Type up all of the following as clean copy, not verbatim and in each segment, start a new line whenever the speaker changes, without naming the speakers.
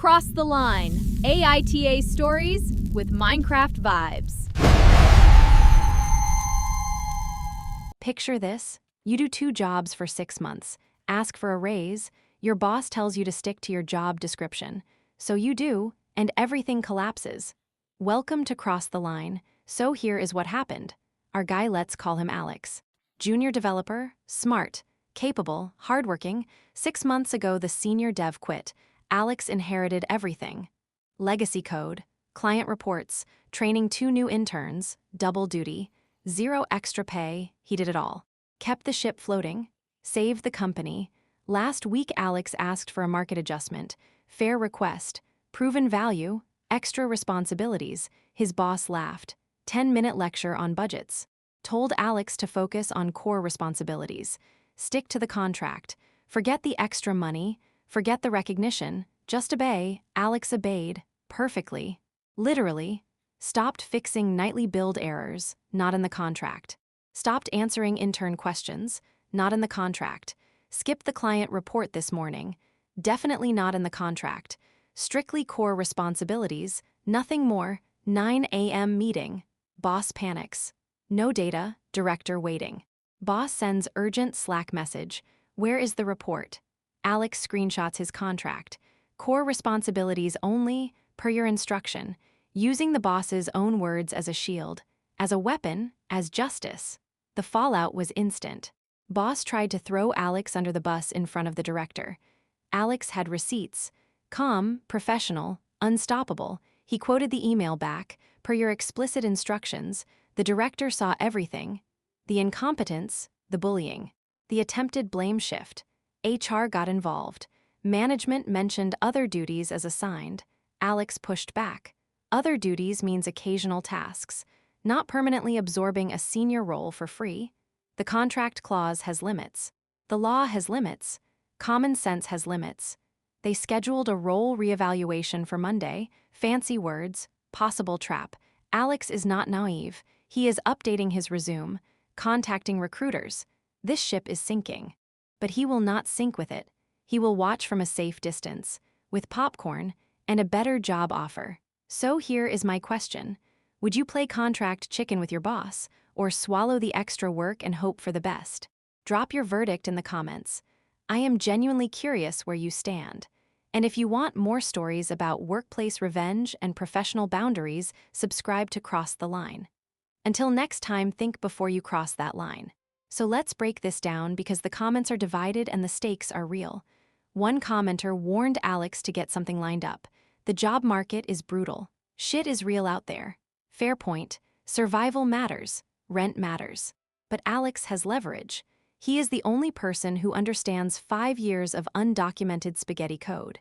Cross the Line, AITA stories with Minecraft vibes.
Picture this. You do 2 jobs for 6 months, ask for a raise, your boss tells you to stick to your job description. So you do, and everything collapses. Welcome to Cross the Line. So here is what happened. Our guy, let's call him Alex. Junior developer, smart, capable, hardworking. 6 months ago, the senior dev quit. Alex inherited everything. Legacy code, client reports, training 2 new interns, double duty, 0 extra pay, he did it all. Kept the ship floating, saved the company. Last week, Alex asked for a market adjustment, fair request, proven value, extra responsibilities. His boss laughed. 10-minute lecture on budgets. Told Alex to focus on core responsibilities. Stick to the contract. Forget the extra money. Forget the recognition. Just obey. Alex obeyed. Perfectly. Literally. Stopped fixing nightly build errors. Not in the contract. Stopped answering intern questions. Not in the contract. Skipped the client report this morning. Definitely not in the contract. Strictly core responsibilities. Nothing more. 9 a.m. meeting. Boss panics. No data. Director waiting. Boss sends urgent Slack message. Where is the report? Alex screenshots his contract. Core responsibilities only, per your instruction. Using the boss's own words as a shield. As a weapon, as justice. The fallout was instant. Boss tried to throw Alex under the bus in front of the director. Alex had receipts. Calm, professional, unstoppable. He quoted the email back. Per your explicit instructions, the director saw everything. The incompetence, the bullying. The attempted blame shift. HR got involved. Management mentioned other duties as assigned. Alex pushed back. Other duties means occasional tasks, not permanently absorbing a senior role for free. The contract clause has limits. The law has limits. Common sense has limits. They scheduled a role reevaluation for Monday. Fancy words, possible trap. Alex is not naive. He is updating his resume, contacting recruiters. This ship is sinking. But he will not sink with it. He will watch from a safe distance, with popcorn and a better job offer. So here is my question. Would you play contract chicken with your boss, or swallow the extra work and hope for the best? Drop your verdict in the comments. I am genuinely curious where you stand. And if you want more stories about workplace revenge and professional boundaries, subscribe to Cross the Line. Until next time, think before you cross that line. So let's break this down because the comments are divided and the stakes are real. One commenter warned Alex to get something lined up. The job market is brutal. Shit is real out there. Fair point. Survival matters. Rent matters. But Alex has leverage. He is the only person who understands 5 years of undocumented spaghetti code.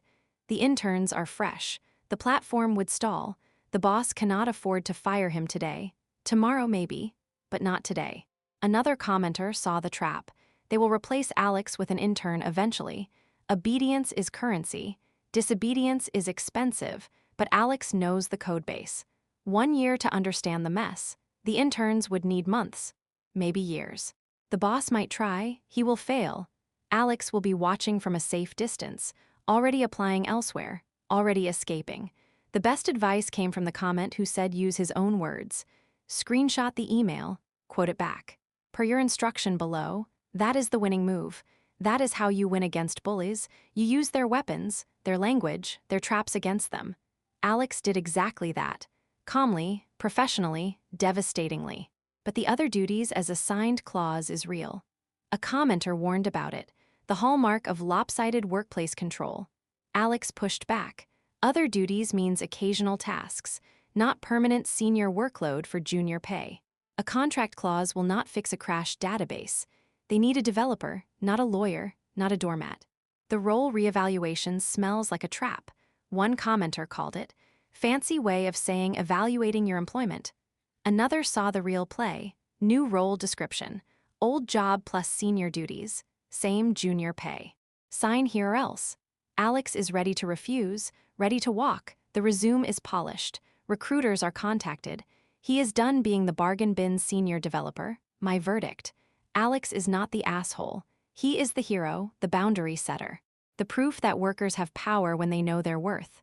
The interns are fresh. The platform would stall. The boss cannot afford to fire him today. Tomorrow maybe, but not today. Another commenter saw the trap. They will replace Alex with an intern eventually. Obedience is currency. Disobedience is expensive, but Alex knows the codebase. 1 year to understand the mess. The interns would need months, maybe years. The boss might try, he will fail. Alex will be watching from a safe distance, already applying elsewhere, already escaping. The best advice came from the comment who said use his own words. Screenshot the email, quote it back. Per your instruction below, that is the winning move. That is how you win against bullies. You use their weapons, their language, their traps against them. Alex did exactly that. Calmly, professionally, devastatingly. But the other duties as assigned clause is real. A commenter warned about it. The hallmark of lopsided workplace control. Alex pushed back. Other duties means occasional tasks, not permanent senior workload for junior pay. A contract clause will not fix a crashed database. They need a developer, not a lawyer, not a doormat. The role reevaluation smells like a trap. One commenter called it, fancy way of saying evaluating your employment. Another saw the real play, new role description, old job plus senior duties, same junior pay. Sign here or else. Alex is ready to refuse, ready to walk. The resume is polished. Recruiters are contacted. He is done being the bargain bin senior developer. My verdict. Alex is not the asshole. He is the hero, the boundary setter. The proof that workers have power when they know their worth.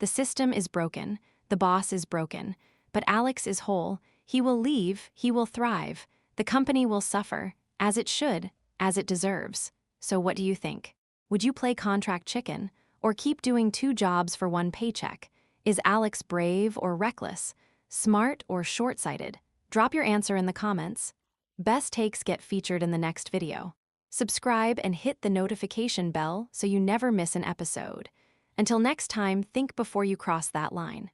The system is broken, the boss is broken, but Alex is whole. He will leave, he will thrive. The company will suffer, as it should, as it deserves. So what do you think? Would you play contract chicken, or keep doing 2 jobs for 1 paycheck? Is Alex brave or reckless, smart or short-sighted? Drop your answer in the comments. Best takes get featured in the next video. Subscribe and hit the notification bell so you never miss an episode. Until next time, think before you cross that line.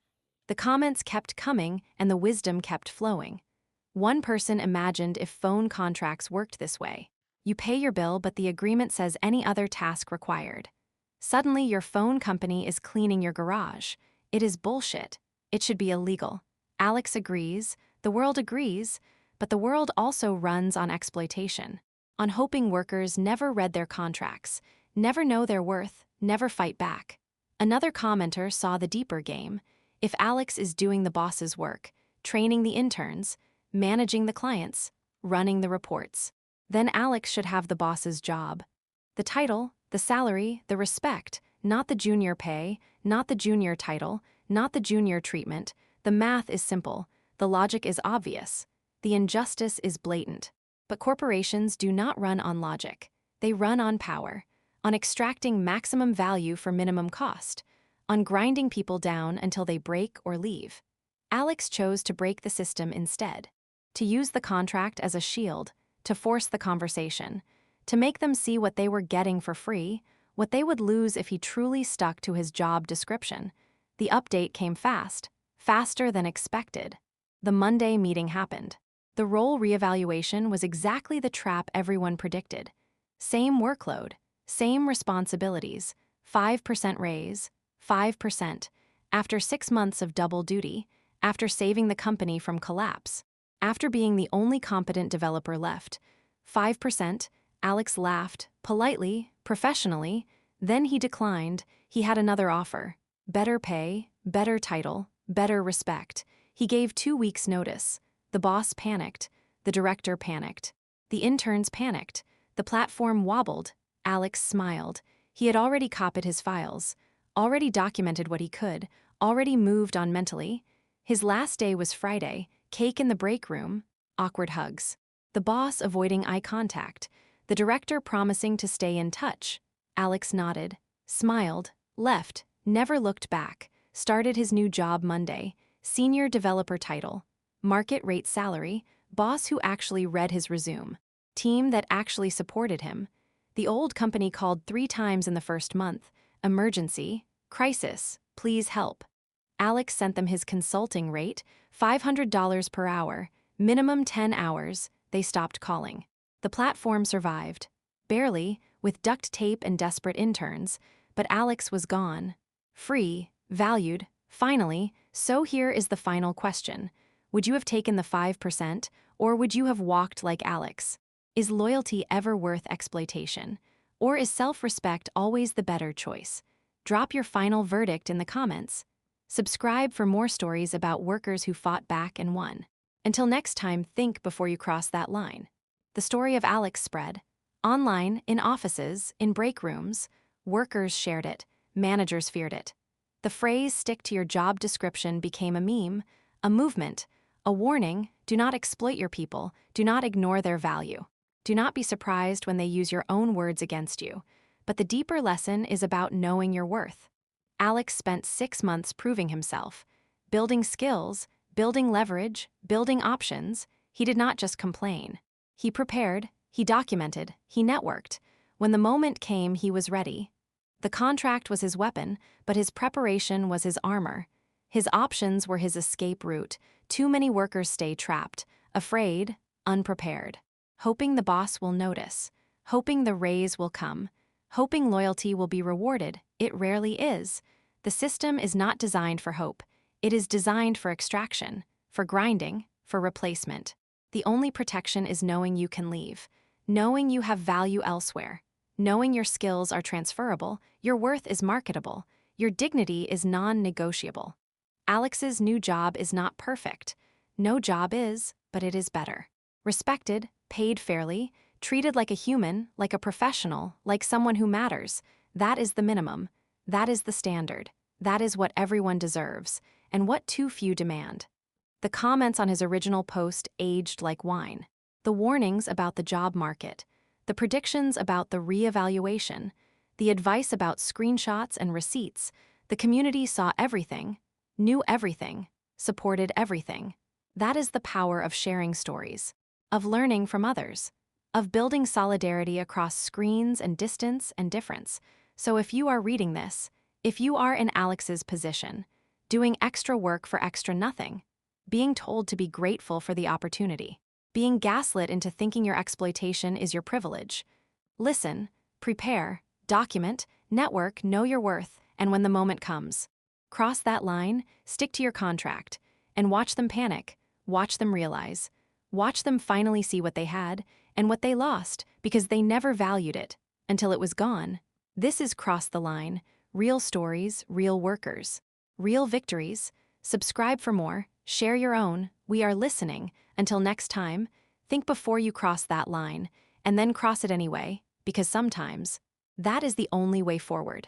The comments kept coming and the wisdom kept flowing. One person imagined if phone contracts worked this way. You pay your bill, but the agreement says any other task required. Suddenly, your phone company is cleaning your garage. It is bullshit. It should be illegal. Alex agrees, the world agrees, but the world also runs on exploitation, on hoping workers never read their contracts, never know their worth, never fight back. Another commenter saw the deeper game. If Alex is doing the boss's work, training the interns, managing the clients, running the reports, then Alex should have the boss's job. The title, the salary, the respect, not the junior pay, not the junior title, not the junior treatment. The math is simple. The logic is obvious. The injustice is blatant. But corporations do not run on logic. They run on power, on extracting maximum value for minimum cost, on grinding people down until they break or leave. Alex chose to break the system instead, to use the contract as a shield, to force the conversation, to make them see what they were getting for free, what they would lose if he truly stuck to his job description. The update came fast, faster than expected. The Monday meeting happened. The role reevaluation was exactly the trap everyone predicted. Same workload, same responsibilities, 5% raise, 5%, after 6 months of double duty, after saving the company from collapse, after being the only competent developer left. 5%, Alex laughed, politely, professionally, then he declined. He had another offer. Better pay, better title, better respect. He gave 2 weeks' notice. The boss panicked. The director panicked. The interns panicked. The platform wobbled. Alex smiled. He had already copied his files, already documented what he could, already moved on mentally. His last day was Friday, cake in the break room, awkward hugs. The boss avoiding eye contact. The director promising to stay in touch. Alex nodded, smiled, left, never looked back, started his new job Monday, senior developer title, market rate salary, boss who actually read his resume, team that actually supported him. The old company called 3 times in the first month, emergency, crisis, please help. Alex sent them his consulting rate, $500 per hour, minimum 10 hours. They stopped calling. The platform survived. Barely, with duct tape and desperate interns, but Alex was gone. Free, valued, finally. So here is the final question. Would you have taken the 5%, or would you have walked like Alex? Is loyalty ever worth exploitation? Or is self-respect always the better choice? Drop your final verdict in the comments. Subscribe for more stories about workers who fought back and won. Until next time, think before you cross that line. The story of Alex spread. Online, in offices, in break rooms, workers shared it, managers feared it. The phrase "stick to your job description" became a meme, a movement, a warning. Do not exploit your people, do not ignore their value. Do not be surprised when they use your own words against you. But the deeper lesson is about knowing your worth. Alex spent 6 months proving himself, building skills, building leverage, building options. He did not just complain. He prepared, he documented, he networked. When the moment came, he was ready. The contract was his weapon, but his preparation was his armor. His options were his escape route. Too many workers stay trapped, afraid, unprepared, hoping the boss will notice, hoping the raise will come, hoping loyalty will be rewarded. It rarely is. The system is not designed for hope. It is designed for extraction, for grinding, for replacement. The only protection is knowing you can leave, knowing you have value elsewhere, knowing your skills are transferable, your worth is marketable, your dignity is non-negotiable. Alex's new job is not perfect. No job is, but it is better. Respected, paid fairly, treated like a human, like a professional, like someone who matters. That is the minimum. That is the standard. That is what everyone deserves, and what too few demand. The comments on his original post aged like wine. The warnings about the job market, the predictions about the reevaluation, the advice about screenshots and receipts, the community saw everything, knew everything, supported everything. That is the power of sharing stories, of learning from others, of building solidarity across screens and distance and difference. So if you are reading this, if you are in Alex's position, doing extra work for extra nothing, being told to be grateful for the opportunity, being gaslit into thinking your exploitation is your privilege, listen, prepare, document, network, know your worth, and when the moment comes, cross that line, stick to your contract, and watch them panic, watch them realize, watch them finally see what they had and what they lost because they never valued it until it was gone. This is Cross the Line, real stories, real workers, real victories. Subscribe for more, share your own, we are listening. Until next time, think before you cross that line, and then cross it anyway, because sometimes that is the only way forward.